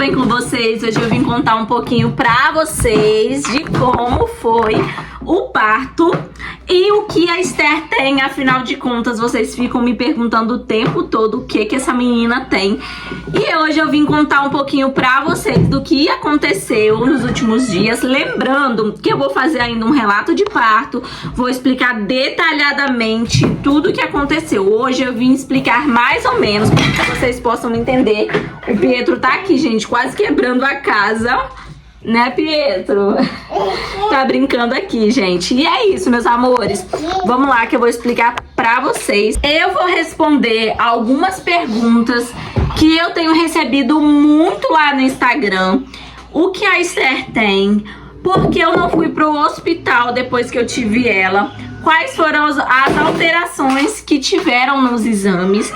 bem com vocês? Hoje eu vim contar um pouquinho pra vocês de como foi o parto e o que a Esther tem. Afinal de contas, vocês ficam me perguntando o tempo todo o que essa menina tem. E hoje eu vim contar um pouquinho pra vocês do que aconteceu nos últimos dias. Lembrando que eu vou fazer ainda um relato de parto, vou explicar detalhadamente tudo o que aconteceu. Hoje eu vim explicar mais ou menos, para que vocês possam entender. O Pietro tá aqui, gente, quase quebrando a casa. Né, Pietro? Tá brincando aqui, gente. E é isso, meus amores. Vamos lá que eu vou explicar pra vocês. Eu vou responder algumas perguntas que eu tenho recebido muito lá no Instagram. O que a Esther tem? Por que eu não fui pro hospital depois que eu tive ela? Quais foram as alterações que tiveram nos exames?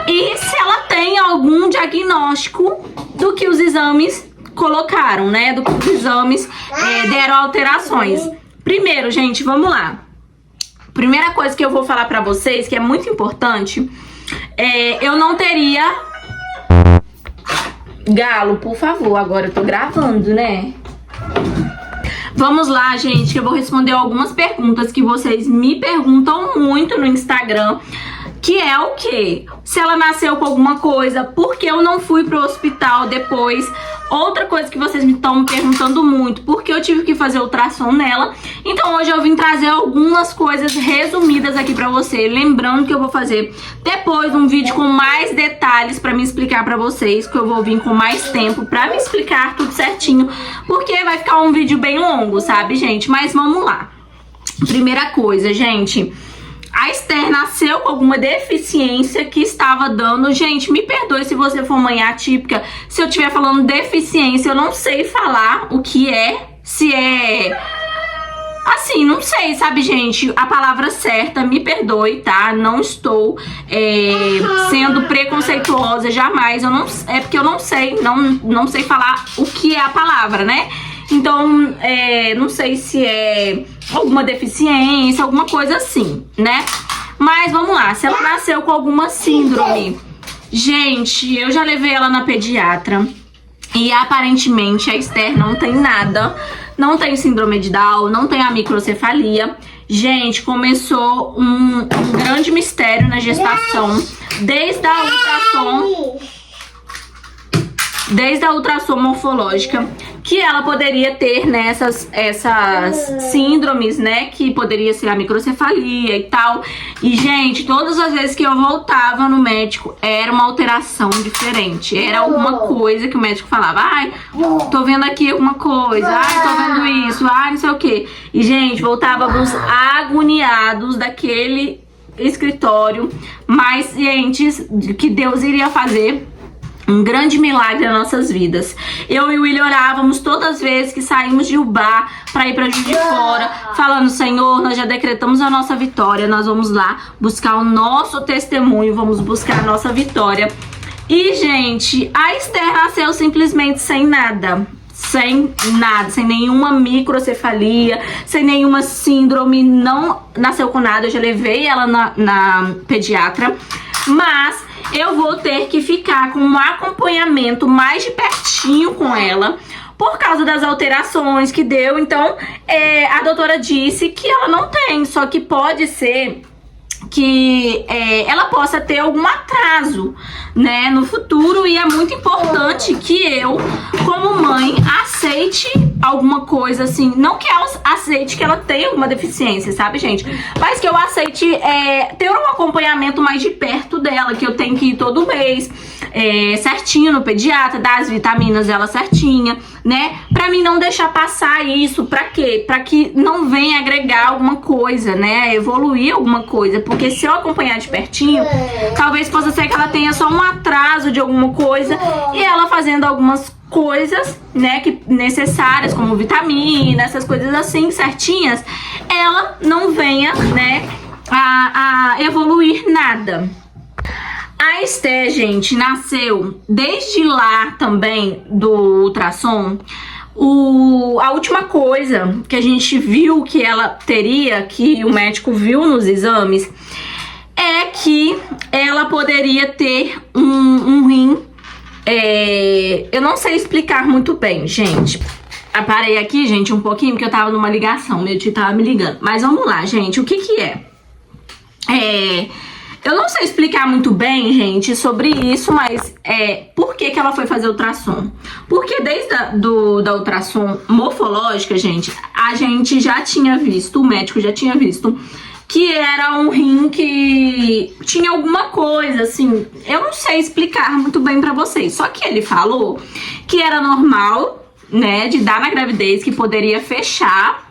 E se ela tem algum diagnóstico do que os exames colocaram, né? Do que os exames deram alterações. Primeiro, gente, vamos lá. Primeira coisa que eu vou falar pra vocês, que é muito importante, eu não teria... Galo, por favor, agora eu tô gravando, né? Vamos lá, gente, que eu vou responder algumas perguntas que vocês me perguntam muito no Instagram. Que é o quê? Se ela nasceu com alguma coisa, por que eu não fui pro hospital depois? Outra coisa que vocês me estão me perguntando muito, por que eu tive que fazer ultrassom nela? Então hoje eu vim trazer algumas coisas resumidas aqui pra você. Lembrando que eu vou fazer depois um vídeo com mais detalhes pra me explicar pra vocês, que eu vou vir com mais tempo pra me explicar tudo certinho, porque vai ficar um vídeo bem longo, sabe, gente? Mas vamos lá. Primeira coisa, gente... A Esther nasceu com alguma deficiência que estava dando... Gente, me perdoe se você for mãe atípica. Se eu estiver falando deficiência, eu não sei falar o que é. Se é... Assim, não sei, sabe, gente? A palavra certa, me perdoe, tá? Não estou sendo preconceituosa, jamais. Eu não, é porque eu não sei, não sei falar o que é a palavra, né? Então, não sei se é alguma deficiência, alguma coisa assim, né? Mas vamos lá, se ela nasceu com alguma síndrome. Gente, eu já levei ela na pediatra e aparentemente a Esther não tem nada. Não tem síndrome de Down, não tem a microcefalia. Gente, começou um grande mistério na gestação. Desde a ultrassom morfológica, que ela poderia ter, né, essas síndromes, né, que poderia ser a microcefalia e tal. E, gente, todas as vezes que eu voltava no médico, era uma alteração diferente. Era alguma coisa que o médico falava, ai, tô vendo aqui alguma coisa, ai, tô vendo isso, ai, não sei o quê. E, gente, voltávamos agoniados daquele escritório, mas cientes de que Deus iria fazer um grande milagre nas nossas vidas. Eu e o William orávamos todas as vezes que saímos de Ubá para ir para Juiz de Fora, falando, Senhor, nós já decretamos a nossa vitória, nós vamos lá buscar o nosso testemunho, vamos buscar a nossa vitória. E, gente, a Esther nasceu simplesmente sem nada. Sem nada, sem nenhuma microcefalia, sem nenhuma síndrome, não nasceu com nada. Eu já levei ela na pediatra, mas eu vou ter que ficar com um acompanhamento mais de pertinho com ela, por causa das alterações que deu. Então, a doutora disse que ela não tem, só que pode ser que ela possa ter algum atraso, né, no futuro. E é muito importante que eu, como mãe, aceite alguma coisa assim, não que ela aceite que ela tenha alguma deficiência, sabe, gente, mas que eu aceite ter um acompanhamento mais de perto dela, que eu tenho que ir todo mês certinho no pediatra, dar as vitaminas dela certinha, né, pra mim não deixar passar isso. Pra quê? Pra que não venha agregar alguma coisa, né, evoluir alguma coisa, porque se eu acompanhar de pertinho, talvez possa ser que ela tenha só um atraso de alguma coisa, e ela fazendo algumas coisas, né, que necessárias, como vitamina, essas coisas assim, certinhas, ela não venha, né, a evoluir nada. A Esther, gente, nasceu desde lá também do ultrassom. A última coisa que a gente viu que ela teria, que o médico viu nos exames, é que ela poderia ter um rim eu não sei explicar muito bem, gente. Eu parei aqui, gente, um pouquinho, porque eu tava numa ligação, meu tio tava me ligando. Mas vamos lá, gente, o que que é? Eu não sei explicar muito bem, gente, sobre isso, mas por que que ela foi fazer ultrassom? Porque desde da ultrassom morfológica, gente, a gente já tinha visto, o médico já tinha visto, que era um rim que tinha alguma coisa, assim, eu não sei explicar muito bem pra vocês. Só que ele falou que era normal, né, de dar na gravidez, que poderia fechar,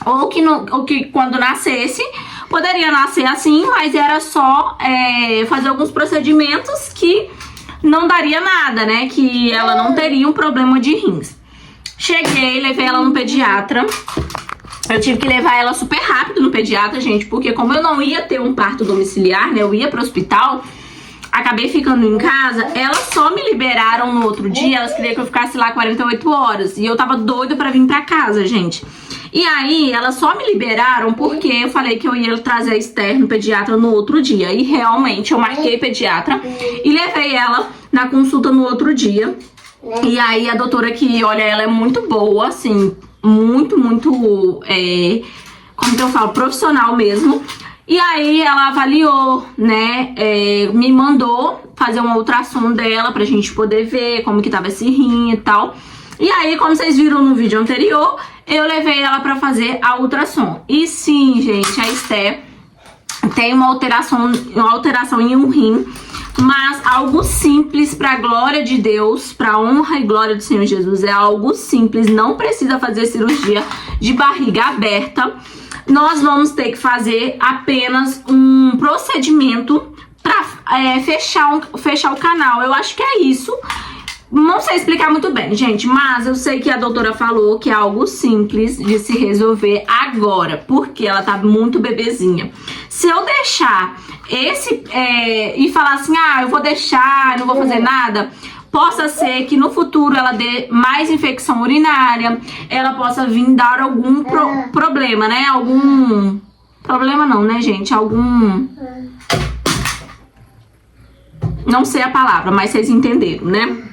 ou que quando nascesse, poderia nascer assim, mas era só fazer alguns procedimentos que não daria nada, né, que ela não teria um problema de rins. Cheguei, levei ela no pediatra. Eu tive que levar ela super rápido no pediatra, gente, porque como eu não ia ter um parto domiciliar, né, eu ia pro hospital, acabei ficando em casa. Elas só me liberaram no outro dia, elas queriam que eu ficasse lá 48 horas, e eu tava doida pra vir pra casa, gente. E aí, elas só me liberaram porque eu falei que eu ia trazer a Esther no pediatra no outro dia, e realmente eu marquei pediatra e levei ela na consulta no outro dia. E aí, a doutora que, olha, ela é muito boa, assim, muito, como que eu falo, profissional mesmo. E aí ela avaliou, né, me mandou fazer uma ultrassom dela pra gente poder ver como que tava esse rim e tal. E aí, como vocês viram no vídeo anterior, eu levei ela pra fazer a ultrassom. E sim, gente, a Esther tem uma alteração em um rim, mas algo simples, pra glória de Deus, pra honra e glória do Senhor Jesus. É algo simples, não precisa fazer cirurgia de barriga aberta. Nós vamos ter que fazer apenas um procedimento pra fechar o canal. Eu acho que é isso. Não sei explicar muito bem, gente, mas eu sei que a doutora falou que é algo simples de se resolver agora, porque ela tá muito bebezinha. Se eu deixar e falar assim, eu vou deixar, não vou fazer nada, possa ser que no futuro ela dê mais infecção urinária, ela possa vir dar algum problema, né? Algum problema não, né, gente? Não sei a palavra, mas vocês entenderam, né?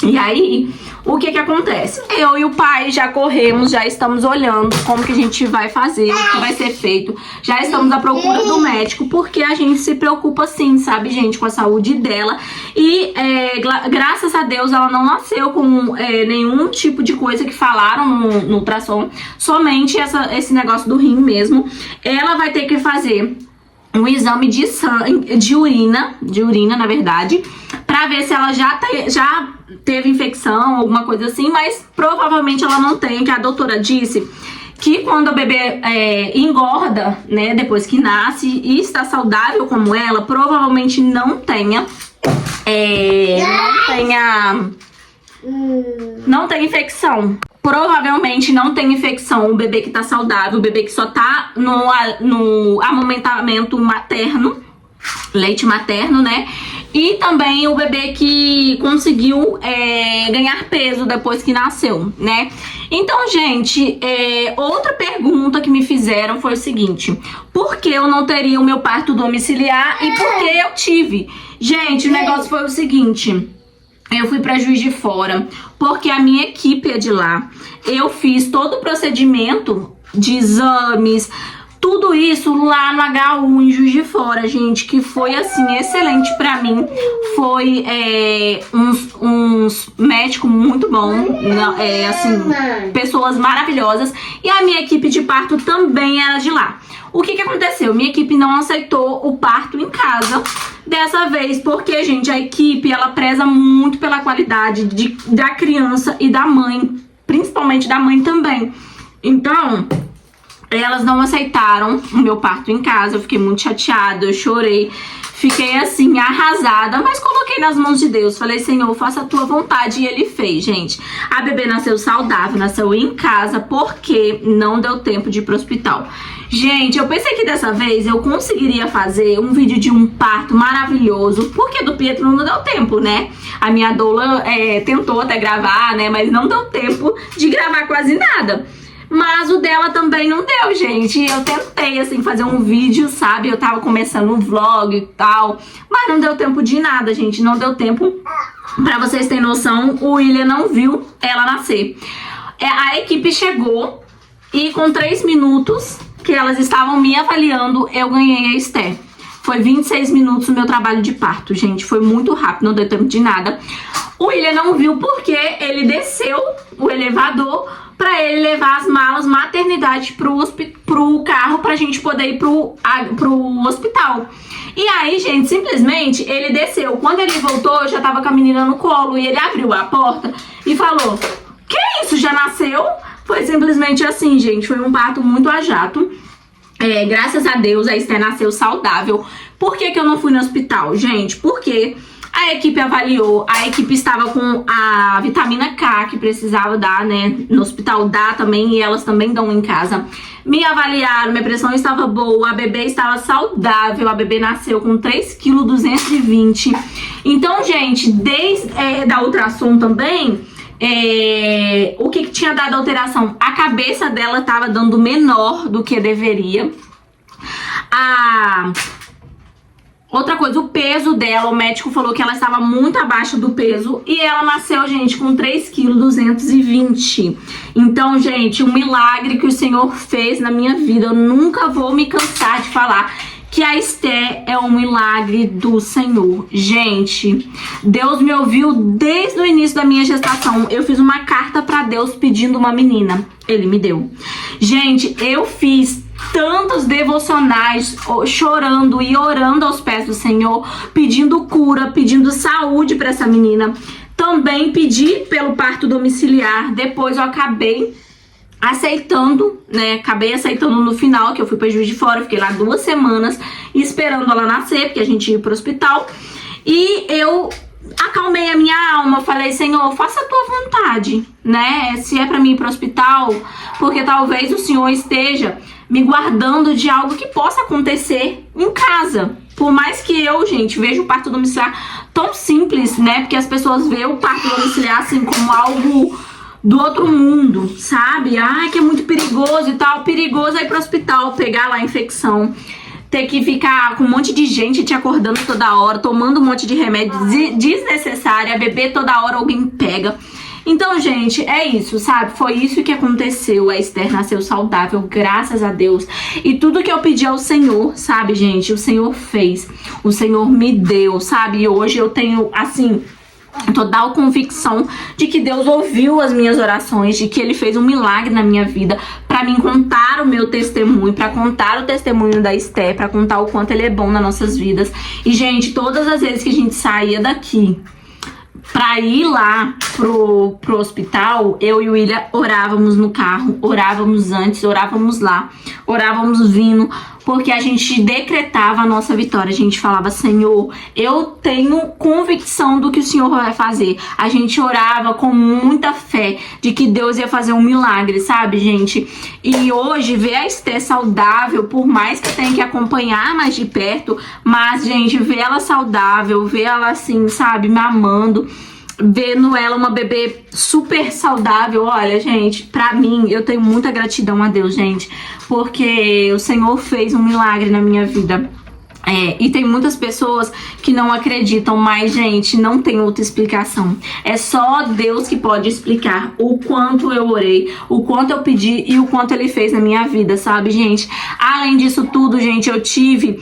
E aí, o que que acontece? Eu e o pai já corremos, já estamos olhando como que a gente vai fazer, o que vai ser feito. Já estamos à procura do médico, porque a gente se preocupa sim, sabe, gente, com a saúde dela. E graças a Deus ela não nasceu com nenhum tipo de coisa que falaram no ultrassom. Somente esse negócio do rim mesmo. Ela vai ter que fazer um exame de urina, na verdade, pra ver se ela já teve infecção, alguma coisa assim, mas provavelmente ela não tem, que a doutora disse que quando o bebê engorda, né, depois que nasce e está saudável como ela, provavelmente não tenha infecção. Provavelmente não tem infecção o bebê que tá saudável, o bebê que só tá no amamentamento materno, leite materno, né? E também o bebê que conseguiu ganhar peso depois que nasceu, né? Então, gente, outra pergunta que me fizeram foi o seguinte: por que eu não teria o meu parto domiciliar e por que eu tive? Gente, o negócio foi o seguinte: eu fui pra Juiz de Fora, porque a minha equipe é de lá. Eu fiz todo o procedimento de exames, tudo isso lá no HU em Juiz de Fora, gente, que foi, assim, excelente pra mim. Foi uns médicos muito bons, assim, pessoas maravilhosas. E a minha equipe de parto também era de lá. O que que aconteceu? Minha equipe não aceitou o parto em casa dessa vez, porque, gente, a equipe, ela preza muito pela qualidade da criança e da mãe, principalmente da mãe também. Então, elas não aceitaram o meu parto em casa. Eu fiquei muito chateada, eu chorei, fiquei assim, arrasada, mas coloquei nas mãos de Deus. Falei, Senhor, faça a tua vontade, e Ele fez, gente. A bebê nasceu saudável, nasceu em casa, porque não deu tempo de ir pro hospital. Gente, eu pensei que dessa vez eu conseguiria fazer um vídeo de um parto maravilhoso, porque do Pietro não deu tempo, né? A minha doula tentou até gravar, né? Mas não deu tempo de gravar quase nada. Mas o dela também não deu, gente. Eu tentei, assim, fazer um vídeo, sabe? Eu tava começando um vlog e tal, mas não deu tempo de nada, gente. Não deu tempo. Pra vocês terem noção, o William não viu ela nascer. A equipe chegou e com 3 minutos que elas estavam me avaliando, eu ganhei a Esther. Foi 26 minutos o meu trabalho de parto, gente. Foi muito rápido, não deu tempo de nada. O William não viu porque ele desceu o elevador pra ele levar as malas maternidade pro carro pra gente poder ir pro hospital. E aí, gente, simplesmente ele desceu. Quando ele voltou, eu já tava com a menina no colo e ele abriu a porta e falou: "Que isso, já nasceu?" Foi simplesmente assim, gente. Foi um parto muito a jato. Graças a Deus, a Esther nasceu saudável. Por que que eu não fui no hospital, gente? Porque a equipe avaliou, a equipe estava com a vitamina K que precisava dar, né? No hospital dá também e elas também dão em casa. Me avaliaram, minha pressão estava boa, a bebê estava saudável, a bebê nasceu com 3,220 kg. Então, gente, desde da ultrassom também, o que tinha dado alteração? A cabeça dela estava dando menor do que deveria. Outra coisa, o peso dela, o médico falou que ela estava muito abaixo do peso e ela nasceu, gente, com 3,220 kg. Então, gente, um milagre que o Senhor fez na minha vida. Eu nunca vou me cansar de falar que a Esther é um milagre do Senhor. Gente, Deus me ouviu desde o início da minha gestação. Eu fiz uma carta para Deus pedindo uma menina. Ele me deu. Gente, eu fiz tantos devocionais chorando e orando aos pés do Senhor, pedindo cura, pedindo saúde para essa menina. Também pedi pelo parto domiciliar. Depois eu acabei aceitando, né? Acabei aceitando no final, que eu fui para Juiz de Fora, fiquei lá 2 semanas esperando ela nascer, porque a gente ia pro hospital. E eu acalmei a minha alma, falei: Senhor, faça a tua vontade, né? Se é para mim ir pro hospital, porque talvez o Senhor esteja me guardando de algo que possa acontecer em casa. Por mais que eu, gente, veja o parto domiciliar tão simples, né? Porque as pessoas veem o parto domiciliar assim como algo do outro mundo, sabe? Ai, que é muito perigoso e tal. Perigoso é ir pro hospital, pegar lá a infecção, ter que ficar com um monte de gente te acordando toda hora, tomando um monte de remédio desnecessário, a bebê toda hora alguém pega. Então, gente, é isso, sabe? Foi isso que aconteceu. A Esther nasceu saudável, graças a Deus. E tudo que eu pedi ao Senhor, sabe, gente? O Senhor fez. O Senhor me deu, sabe? E hoje eu tenho, assim, total convicção de que Deus ouviu as minhas orações, de que Ele fez um milagre na minha vida, pra mim contar o meu testemunho, pra contar o testemunho da Esther, pra contar o quanto Ele é bom nas nossas vidas. E, gente, todas as vezes que a gente saía daqui pra ir lá pro hospital, eu e o William orávamos no carro, orávamos antes, orávamos lá, orávamos vindo, porque a gente decretava a nossa vitória. A gente falava: Senhor, eu tenho convicção do que o Senhor vai fazer. A gente orava com muita fé de que Deus ia fazer um milagre, sabe, gente? E hoje, ver a Esther saudável, por mais que eu tenha que acompanhar mais de perto, mas, gente, ver ela saudável, ver ela assim, sabe, me amando, vendo ela uma bebê super saudável, olha, gente, pra mim, eu tenho muita gratidão a Deus, gente, porque o Senhor fez um milagre na minha vida. E tem muitas pessoas que não acreditam, mas, gente, não tem outra explicação. É só Deus que pode explicar o quanto eu orei, o quanto eu pedi e o quanto Ele fez na minha vida, sabe, gente? Além disso tudo, gente, eu tive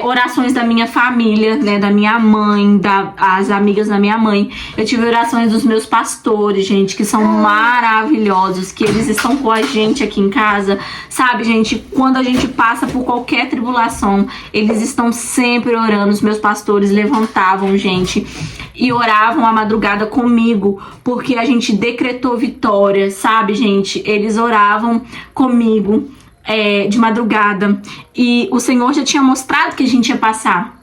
orações da minha família, né, da minha mãe, as amigas da minha mãe. Eu tive orações dos meus pastores, gente, que são maravilhosos, que eles estão com a gente aqui em casa, sabe, gente? Quando a gente passa por qualquer tribulação, eles estão sempre orando. Os meus pastores levantavam, gente, e oravam a madrugada comigo, porque a gente decretou vitória, sabe, gente? Eles oravam comigo de madrugada, e o Senhor já tinha mostrado que a gente ia passar,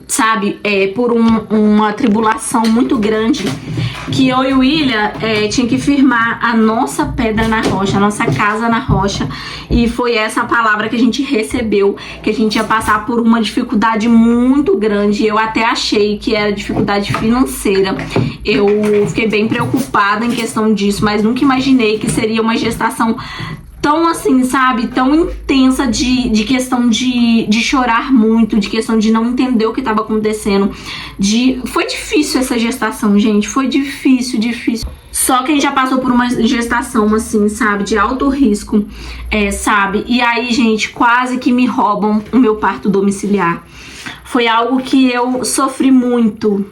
sabe, por uma tribulação muito grande. que eu e o William tinha que firmar a nossa pedra na rocha, a nossa casa na rocha. E foi essa palavra que a gente recebeu, que a gente ia passar por uma dificuldade muito grande. Eu até achei que era dificuldade financeira. Eu fiquei bem preocupada em questão disso, mas nunca imaginei que seria uma gestação tão assim, sabe, tão intensa de questão de chorar muito, de questão de não entender o que estava acontecendo. Foi difícil essa gestação, gente, foi difícil. Só quem já passou por uma gestação assim, sabe, de alto risco, sabe. E aí, gente, quase que me roubam o meu parto domiciliar. Foi algo que eu sofri muito,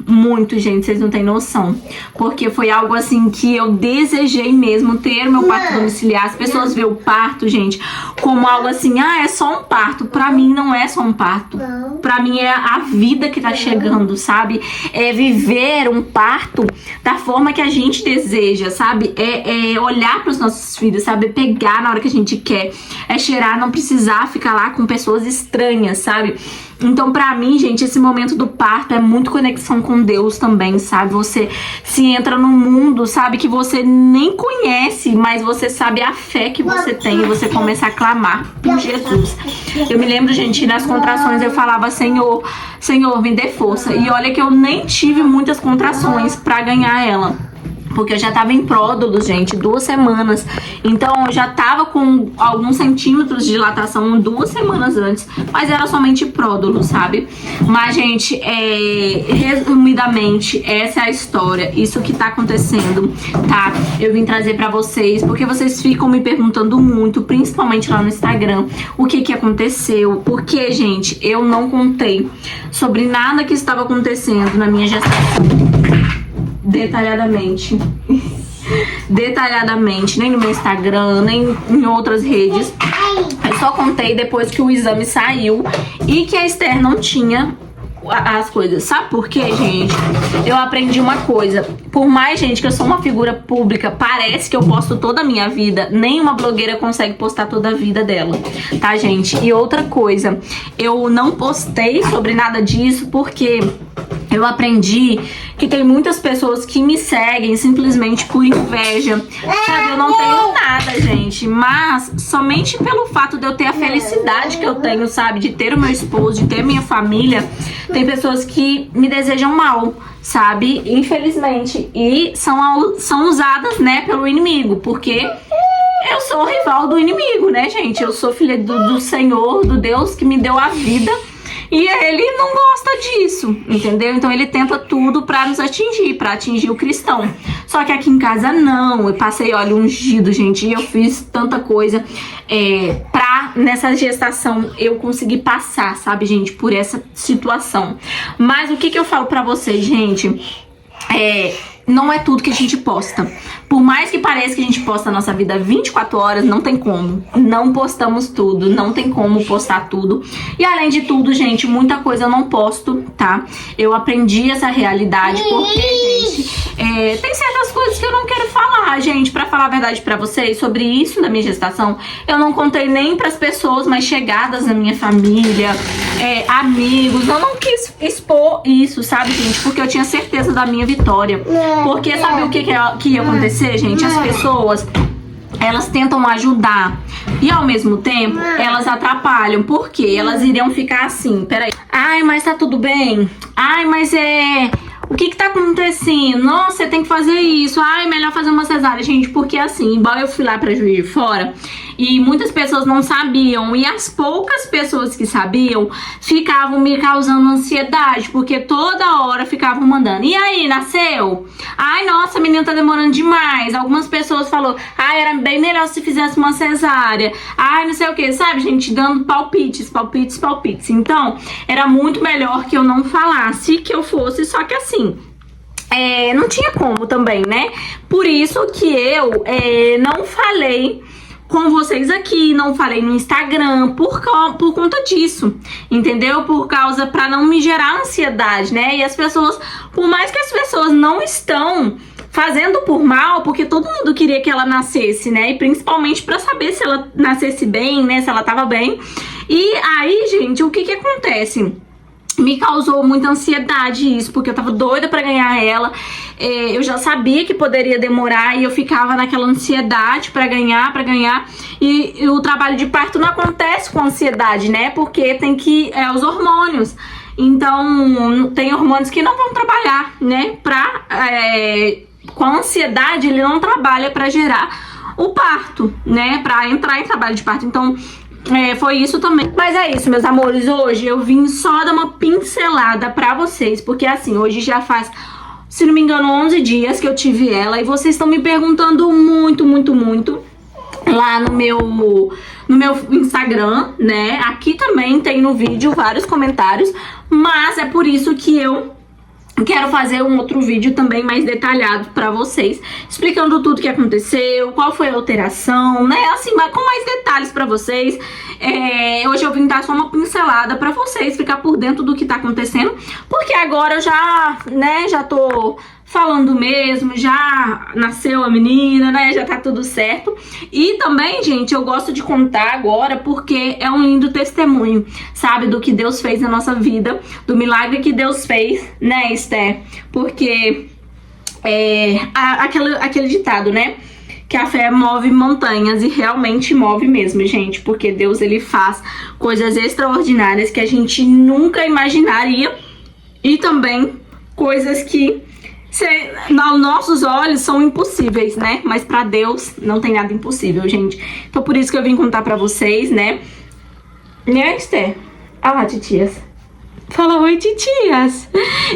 gente, vocês não têm noção. Porque foi algo assim que eu desejei mesmo ter o meu parto domiciliar. As pessoas veem o parto, gente, como algo assim, é só um parto. Pra mim não é só um parto. Pra mim é a vida que tá chegando, sabe? É viver um parto da forma que a gente deseja, sabe? É olhar pros nossos filhos, sabe? Pegar na hora que a gente quer. É cheirar, não precisar ficar lá com pessoas estranhas, sabe? Então, pra mim, gente, esse momento do parto é muito conexão com Deus também, sabe? Você se entra num mundo, sabe, que você nem conhece, mas você sabe a fé que você tem e você começa a clamar por Jesus. Eu me lembro, gente, que nas contrações eu falava, Senhor, me dê força. E olha que eu nem tive muitas contrações pra ganhar ela. Porque eu já tava em pródulos, gente, 2 semanas. Então eu já tava com alguns centímetros de dilatação 2 semanas antes. Mas era somente pródulo, sabe? Mas, gente, resumidamente, essa é a história. Isso que tá acontecendo, tá? Eu vim trazer pra vocês, porque vocês ficam me perguntando muito, principalmente lá no Instagram, o que aconteceu. Porque, gente, eu não contei sobre nada que estava acontecendo na minha gestação. Detalhadamente, nem no meu Instagram, nem em outras redes. Eu só contei depois que o exame saiu e que a Esther não tinha as coisas. Sabe por quê, gente? Eu aprendi uma coisa. Por mais, gente, que eu sou uma figura pública, parece que eu posto toda a minha vida. Nenhuma blogueira consegue postar toda a vida dela, tá, gente? E outra coisa, eu não postei sobre nada disso porque eu aprendi que tem muitas pessoas que me seguem simplesmente por inveja. Sabe, eu não tenho nada, gente. Mas somente pelo fato de eu ter a felicidade que eu tenho, sabe? De ter o meu esposo, de ter minha família. Tem pessoas que me desejam mal, sabe? Infelizmente. E são usadas, né, pelo inimigo. Porque eu sou rival do inimigo, né, gente? Eu sou filha do Senhor, do Deus que me deu a vida. E ele não gosta disso, entendeu? Então ele tenta tudo pra nos atingir, pra atingir o cristão. Só que aqui em casa não, eu passei óleo ungido, gente, e eu fiz tanta coisa pra nessa gestação eu conseguir passar, sabe, gente, por essa situação. Mas o que eu falo pra vocês, gente, não é tudo que a gente posta. Por mais que pareça que a gente posta a nossa vida 24 horas, não tem como. Não postamos tudo, não tem como postar tudo. E além de tudo, gente, muita coisa eu não posto, tá? Eu aprendi essa realidade porque, gente, tem certas coisas que eu não quero falar, gente. Pra falar a verdade pra vocês sobre isso da minha gestação, eu não contei nem pras pessoas mais chegadas da minha família, amigos. Eu não quis expor isso, sabe, gente? Porque eu tinha certeza da minha vitória. Porque sabe o que ia acontecer, gente? As pessoas, elas tentam ajudar e ao mesmo tempo elas atrapalham. Porque elas iriam ficar assim, peraí, ai, mas tá tudo bem? Ai, mas o que tá acontecendo? Nossa, você tem que fazer isso. Ai, melhor fazer uma cesárea, gente. Porque assim, embora eu fui lá pra Juiz de Fora e muitas pessoas não sabiam, e as poucas pessoas que sabiam ficavam me causando ansiedade, porque toda hora ficavam mandando, e aí, nasceu? Ai, nossa, a menina tá demorando demais. Algumas pessoas falaram, ai, era bem melhor se fizesse uma cesárea. Ai, não sei o que, sabe, gente, dando palpites. Então, era muito melhor que eu não falasse, que eu fosse, só que assim, não tinha como também, né? Por isso que eu não falei com vocês aqui, não falei no Instagram, por conta disso, entendeu? Por causa, pra não me gerar ansiedade, né? E as pessoas, por mais que as pessoas não estão fazendo por mal, porque todo mundo queria que ela nascesse, né? E principalmente pra saber se ela nascesse bem, né? Se ela tava bem. E aí, gente, o que acontece? me causou muita ansiedade isso, porque eu tava doida pra ganhar ela. Eu já sabia que poderia demorar e eu ficava naquela ansiedade pra ganhar. E o trabalho de parto não acontece com ansiedade, né? Porque tem que... os hormônios. Então, tem hormônios que não vão trabalhar, né? Com a ansiedade, ele não trabalha pra gerar o parto, né? Pra entrar em trabalho de parto. Então... foi isso também. Mas é isso, meus amores. Hoje eu vim só dar uma pincelada pra vocês, porque assim, hoje já faz, se não me engano, 11 dias que eu tive ela. E vocês estão me perguntando muito lá no meu Instagram, né? Aqui também tem no vídeo vários comentários. Mas é por isso que eu quero fazer um outro vídeo também mais detalhado pra vocês, explicando tudo que aconteceu, qual foi a alteração, né? Assim, mas com mais detalhes pra vocês. Hoje eu vim dar só uma pincelada pra vocês ficar por dentro do que tá acontecendo, porque agora eu já tô falando mesmo, já nasceu a menina, né? Já tá tudo certo. E também, gente, eu gosto de contar agora porque é um lindo testemunho, sabe? Do que Deus fez na nossa vida, do milagre que Deus fez, né, Esther? Porque aquele ditado, né? Que a fé move montanhas, e realmente move mesmo, gente. Porque Deus, ele faz coisas extraordinárias que a gente nunca imaginaria. E também coisas que aos nossos olhos são impossíveis, né? Mas pra Deus não tem nada impossível, gente. Então por isso que eu vim contar pra vocês, né? Né, Esther? Ah lá, titias. Fala oi, titias.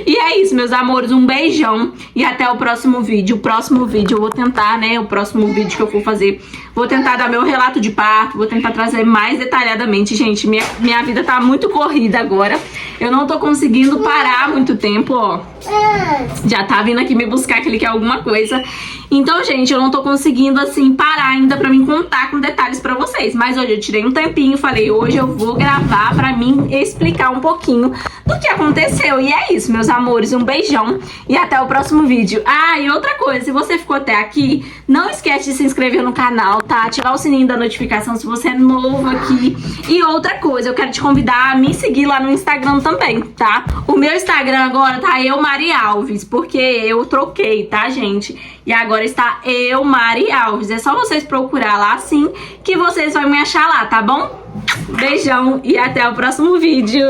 E é isso, meus amores, um beijão e até o próximo vídeo. O próximo vídeo eu vou tentar, né? O próximo vídeo que eu for fazer, vou tentar dar meu relato de parto, vou tentar trazer mais detalhadamente. Gente, minha vida tá muito corrida agora. Eu não tô conseguindo parar muito tempo, ó. Já tá vindo aqui me buscar que ele quer alguma coisa. Então, gente, eu não tô conseguindo, assim, parar ainda pra mim contar com detalhes pra vocês. Mas hoje eu tirei um tempinho, falei, hoje eu vou gravar pra mim explicar um pouquinho do que aconteceu. E é isso, meus amores, um beijão e até o próximo vídeo. Ah, e outra coisa, se você ficou até aqui, não esquece de se inscrever no canal, tá? Ativar o sininho da notificação se você é novo aqui. E outra coisa, eu quero te convidar a me seguir lá no Instagram também, tá? O meu Instagram agora tá Mari Alves, porque eu troquei, tá, gente? E agora está Mari Alves. É só vocês procurar lá assim que vocês vão me achar lá, tá bom? Beijão e até o próximo vídeo.